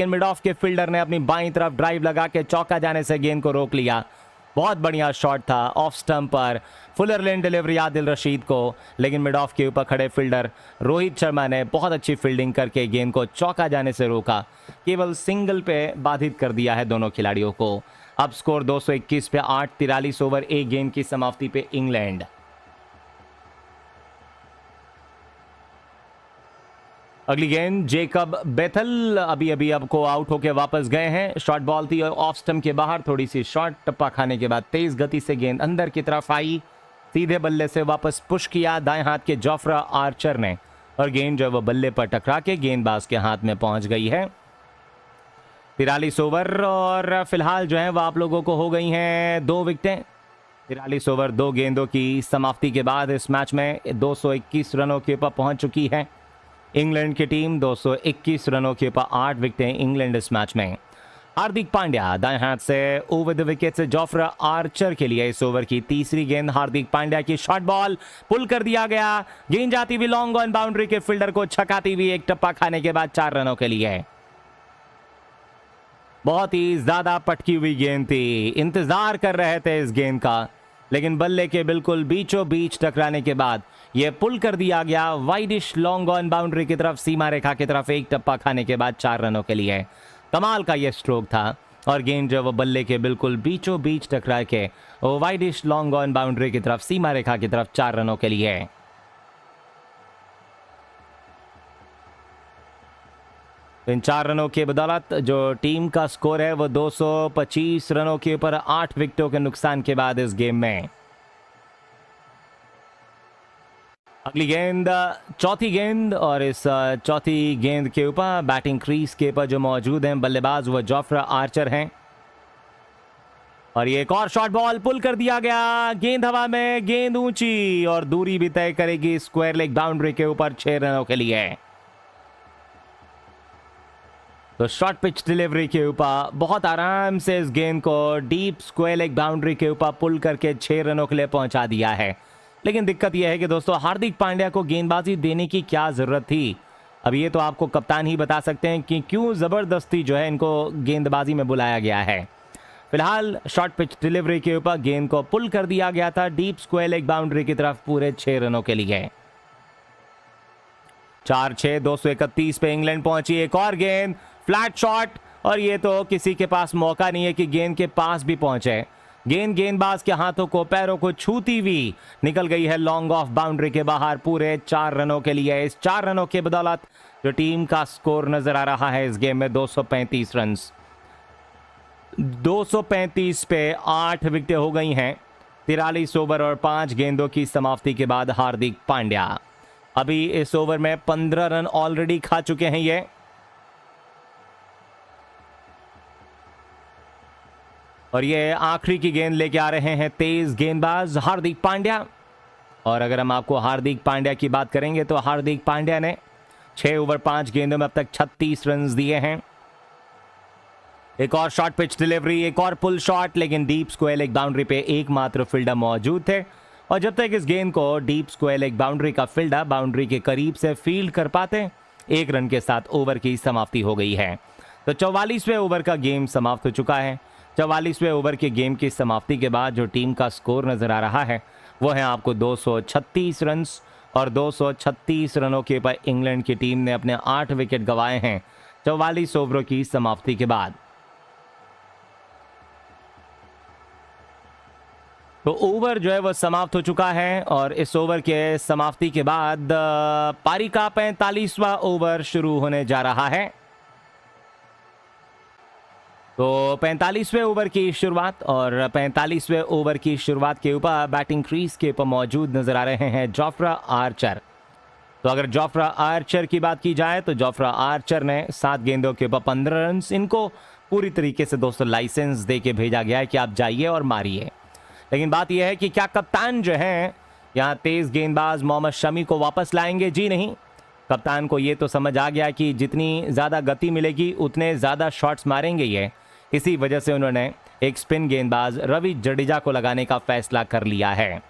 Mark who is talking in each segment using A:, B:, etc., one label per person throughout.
A: लेकिन mid of के fielder ने अपनी बाईं तरफ ड्राइव लगा के चौका जाने से गेंद को रोक लिया। बहुत बढ़िया शॉट था ऑफ स्टंप पर, फुलर लेन डिलीवरी आदिल रशीद को, लेकिन मिड ऑफ के ऊपर खड़े फील्डर रोहित शर्मा ने बहुत अच्छी फील्डिंग करके गेंद को चौका जाने से रोका। केवल सिंगल पे बाधित कर दिया है दोनों खिलाड़ियों को। अब स्कोर 221 पे 8, 43 ओवर 1 गेंद की समाप्ति पे इंग्लैंड। अगली गेंद जेकब बेथल अभी आपको आउट होके वापस गए हैं। शॉर्ट बॉल थी और ऑफ स्टंप के बाहर थोड़ी सी शॉर्ट टप्पा खाने के बाद तेज गति से गेंद अंदर की तरफ आई, सीधे बल्ले से वापस पुश किया दाएं हाथ के जोफ्रा आर्चर ने, और गेंद जो है वो बल्ले पर टकरा के गेंदबाज के हाथ में पहुंच गई है। 43 ओवर और फिलहाल जो है वो आप लोगों को हो गई हैं 2 विकेटें। 43 ओवर 2 गेंदों की समाप्ति के बाद इस मैच में 221 रनों के ऊपर पहुंच चुकी है इंग्लैंड की टीम। 221 रनों के ऊपर 8 विकेटें इंग्लैंड इस मैच में। हार्दिक पांड्या दाएं हाथ से ओवर द विकेट से जोफ्रा आर्चर के लिए इस ओवर की तीसरी गेंद। हार्दिक पांड्या की शॉर्ट बॉल पुल कर दिया गया, गेंद जाती हुई लॉन्ग ऑन बाउंड्री के फील्डर को छकाती हुई एक टप्पा खाने के बाद 4 रनों के लिए। बहुत ही ज्यादा पटकी हुई गेंद थी, इंतजार कर रहे थे इस गेंद का, लेकिन बल्ले के बिल्कुल बीचों बीच टकराने के बाद यह पुल कर दिया गया वाइडिश लॉन्ग ऑन बाउंड्री की तरफ, सीमा रेखा की तरफ एक टप्पा खाने के बाद 4 रनों के लिए। कमाल का यह स्ट्रोक था और गेंद जो वो बल्ले के बिल्कुल बीचों बीच टकरा के वाइडिश लॉन्ग ऑन बाउंड्री की तरफ, सीमा रेखा की तरफ 4 रनों के लिए। इन 4 रनों के बदौलत जो टीम का स्कोर है वो 225 रनों के ऊपर 8 विकेटों के नुकसान के बाद इस गेम में। अगली गेंद चौथी गेंद, और इस चौथी गेंद के ऊपर बैटिंग क्रीज के ऊपर जो मौजूद हैं बल्लेबाज वो जोफ्रा आर्चर हैं, और ये एक और शॉर्ट बॉल पुल कर दिया गया, गेंद हवा में, गेंद ऊंची और दूरी भी तय करेगी स्क्वायर लेग बाउंड्री के ऊपर 6 रनों के लिए। तो शॉर्ट पिच डिलीवरी के ऊपर बहुत आराम से इस गेंद को डीप स्क्वायर लेग बाउंड्री के ऊपर पुल करके 6 रनों के लिए पहुंचा दिया है। लेकिन दिक्कत यह है कि दोस्तों हार्दिक पांड्या को गेंदबाजी देने की क्या जरूरत थी, अब ये तो आपको कप्तान ही बता सकते हैं कि क्यों जबरदस्ती जो है इनको गेंदबाजी में बुलाया गया है। फिलहाल शॉर्ट पिच डिलीवरी के ऊपर गेंद को पुल कर दिया गया था डीप स्क्वायर लेग बाउंड्री की तरफ पूरे 6 रनों के लिए। 4-6 231 पे इंग्लैंड पहुंची। एक और गेंद फ्लैट शॉट, और ये तो किसी के पास मौका नहीं है कि गेंद के पास भी पहुंचे। गेंद गेंदबाज के हाथों को पैरों को छूती हुई निकल गई है लॉन्ग ऑफ बाउंड्री के बाहर पूरे 4 रनों के लिए। इस 4 रनों के बदौलत जो टीम का स्कोर नजर आ रहा है इस गेम में 235 रन। 235 पे 8 विकेटें हो गई हैं 43 ओवर और 5 गेंदों की समाप्ति के बाद। हार्दिक पांड्या अभी इस ओवर में 15 रन ऑलरेडी खा चुके हैं ये, और ये आखिरी की गेंद लेके आ रहे हैं तेज गेंदबाज हार्दिक पांड्या। और अगर हम आपको हार्दिक पांड्या की बात करेंगे तो हार्दिक पांड्या ने 6 ओवर 5 गेंदों में अब तक 36 रन दिए हैं। एक और शॉर्ट पिच डिलीवरी, एक और पुल शॉट, लेकिन डीप स्क्वायर लेग बाउंड्री पे एकमात्र फील्डर मौजूद थे, और जब तक इस गेंद को डीप स्क्वायर लेग बाउंड्री का फील्डर बाउंड्री के करीब से फील्ड कर पाते 1 रन के साथ ओवर की समाप्ति हो गई है। तो 44वें ओवर का गेम समाप्त हो चुका है। 44वें ओवर के गेम की समाप्ति के बाद जो टीम का स्कोर नजर आ रहा है वो है आपको 236 रन, और 236 रनों के ऊपर इंग्लैंड की टीम ने अपने 8 विकेट गंवाए हैं 44 ओवरों की समाप्ति के बाद। तो ओवर जो है वो समाप्त हो चुका है, और इस ओवर के समाप्ति के बाद पारी का 45वां ओवर शुरू होने जा रहा है। तो 45वें ओवर की शुरुआत, और 45वें ओवर की शुरुआत के ऊपर बैटिंग क्रीज के ऊपर मौजूद नजर आ रहे हैं जोफ्रा आर्चर। तो अगर जोफ्रा आर्चर की बात की जाए तो जोफ्रा आर्चर ने 7 गेंदों के ऊपर 15 रन। इनको पूरी तरीके से दोस्तों लाइसेंस दे के भेजा गया है कि आप जाइए और मारिए। लेकिन बात यह है कि क्या कप्तान जो हैं यहाँ तेज गेंदबाज मोहम्मद शमी को वापस लाएंगे? जी नहीं, कप्तान को ये तो समझ आ गया कि जितनी ज़्यादा गति मिलेगी उतने ज़्यादा शॉट्स मारेंगे ये। इसी वजह से उन्होंने एक स्पिन गेंदबाज रवि जडेजा को लगाने का फैसला कर लिया है।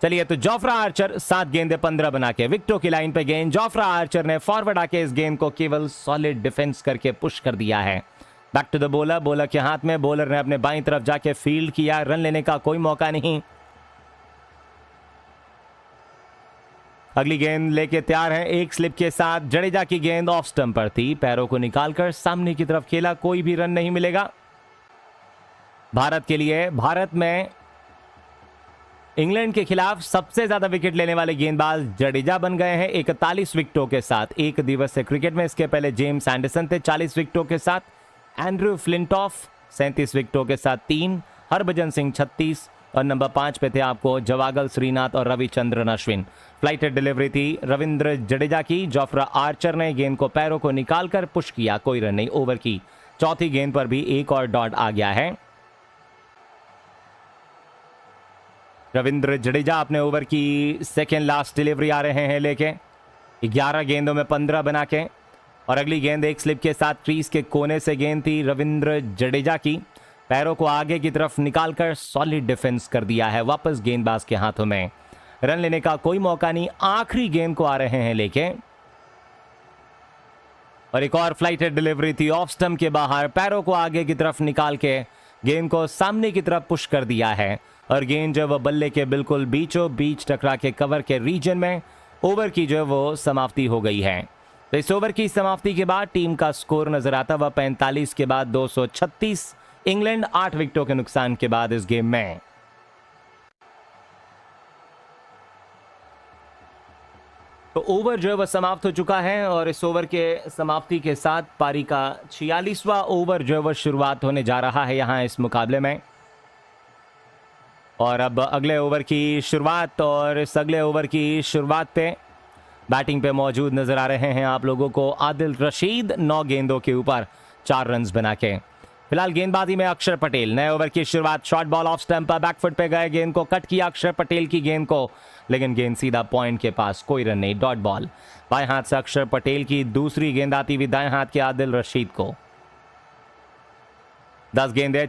A: चलिए तो जोफ्रा आर्चर 7 गेंदे 15 बना के विकेटों की लाइन पे गेंद। जोफ्रा आर्चर ने फॉरवर्ड आके इस गेंद को केवल सॉलिड डिफेंस करके पुश कर दिया है। Back to the bowler, bowler के हाथ में, बॉलर ने अपने बाईं तरफ जाके फील्ड किया, रन लेने का कोई मौका नहीं। अगली गेंद लेके तैयार है एक स्लिप के साथ। जडेजा की गेंद ऑफ स्टंप पर थी, पैरों को निकालकर सामने की तरफ खेला, कोई भी रन नहीं मिलेगा भारत के लिए। भारत में इंग्लैंड के खिलाफ सबसे ज्यादा विकेट लेने वाले गेंदबाज जडेजा बन गए हैं 41 विकेटों के साथ एक दिवसीय क्रिकेट में। इसके पहले जेम्स एंडरसन थे 40 विकेटों के साथ, एंड्रू फ्लिंटॉफ 37 विकेटों के साथ 3, हरभजन सिंह 36 और नंबर 5 पे थे आपको जवागल श्रीनाथ और रविचंद्रन अश्विन। फ्लाइटेड डिलीवरी थी रविंद्र जडेजा की। जोफ्रा आर्चर ने गेंद को पैरों को निकालकर पुश किया, कोई रन नहीं। ओवर की चौथी गेंद पर भी एक और डॉट आ गया है। रविंद्र जडेजा अपने ओवर की सेकेंड लास्ट डिलीवरी आ रहे हैं लेके 11 गेंदों में 15 बना के। और अगली गेंद एक स्लिप के साथ क्रीज के कोने से गेंद थी रविंद्र जडेजा की, पैरों को आगे की तरफ निकालकर सॉलिड डिफेंस कर दिया है वापस गेंदबाज के हाथों में। रन लेने का कोई मौका नहीं, आखिरी गेंद को आ रहे हैं लेके। और एक और फ्लाइटेड डिलीवरी थी ऑफ स्टंप के बाहर, पैरों को आगे की तरफ निकाल के गेंद को सामने की तरफ पुश कर दिया है। और गेंद जो वो बल्ले के बिल्कुल बीचों बीच टकरा के कवर के रीजन में ओवर की जो वो समाप्ति हो गई है। तो इस ओवर की समाप्ति के बाद टीम का स्कोर नजर आता हुआ 45 के बाद 236। इंग्लैंड 8 विकेटों के नुकसान के बाद इस गेम में। तो ओवर जो है वह समाप्त हो चुका है और इस ओवर के समाप्ति के साथ पारी का 46वां ओवर जो है वह शुरुआत होने जा रहा है यहां इस मुकाबले में। और अब अगले ओवर की शुरुआत, और इस अगले ओवर की शुरुआत पे बैटिंग पे मौजूद नजर आ रहे हैं आप लोगों को आदिल रशीद 9 गेंदों के ऊपर 4 रन बना के। फिलहाल गेंदबाजी में अक्षर पटेल। नए ओवर की शुरुआत, शॉर्ट बॉल ऑफ स्टंप पर बैकफुट पे गए, गेंद को कट किया अक्षर पटेल की गेंद को, लेकिन गेंद सीधा पॉइंट के पास, कोई रन नहीं, डॉट बॉल। बाएं हाथ से अक्षर पटेल की दूसरी गेंद आती हुई दाएं हाथ के आदिल रशीद को। 10 गेंदें